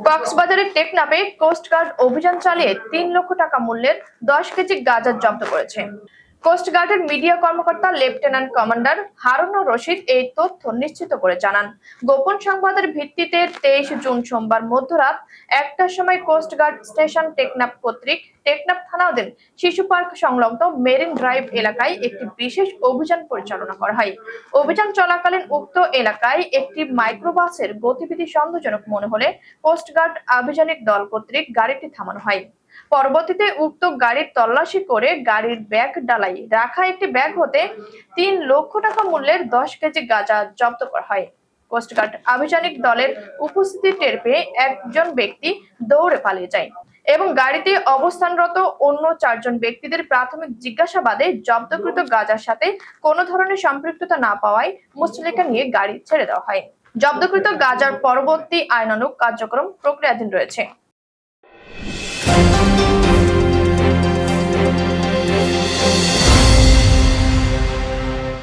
কক্সবাজারের টেকনাফে কোস্টগার্ড অভিযান চালিয়ে ৩ লক্ষ টাকা মূল্যের ১০ কেজি গাঁজা জব্দ করেছে। কোস্টগার্ডের মিডিয়া কর্মকর্তা লেফটেন্যান্ট কমান্ডার হারুনুর রশিদ এই তথ্য নিশ্চিত করে জানান, গোপন সংবাদের ভিত্তিতে ২৩ জুন সোমবার মধ্যরাত ১টার সময় কোস্টগার্ড স্টেশন টেকনাফ কর্তৃক টেকনাফ থানাধীন শিশু পার্ক সংলগ্ন মেরিন ড্রাইভ এলাকায় একটি বিশেষ অভিযান পরিচালনা করা হয়। অভিযান চলাকালীন উক্ত এলাকায় একটি মাইক্রোবাসের গতিবিধি সন্দেহজনক মনে হলে কোস্টগার্ড আভিযানিক দল কর্তৃক গাড়িটি থামানো হয়। পরবর্তীতে উক্ত গাড়ির তল্লাশি করে গাড়ির ব্যাগ ডালায় রাখা একটি ব্যাগ হতে ৩ লক্ষ টাকা মূল্যের ১০ কেজি গাঁজা জব্দ করা হয়। কোস্টগার্ড আভিযানিক দলের উপস্থিতি টের পেয়ে একজন ব্যক্তি দৌড়ে পালিয়ে যায় এবং গাড়িতে অবস্থানরত অন্য ৪জন ব্যক্তিদের প্রাথমিক জিজ্ঞাসাবাদে জব্দকৃত গাঁজার সাথে কোনো ধরনের সম্পৃক্ততা না পাওয়ায় মুচলেকা নিয়ে গাড়ি ছেড়ে দেওয়া হয়। জব্দকৃত গাঁজার পরবর্তী আইনানুগ কার্যক্রম প্রক্রিয়াধীন রয়েছে।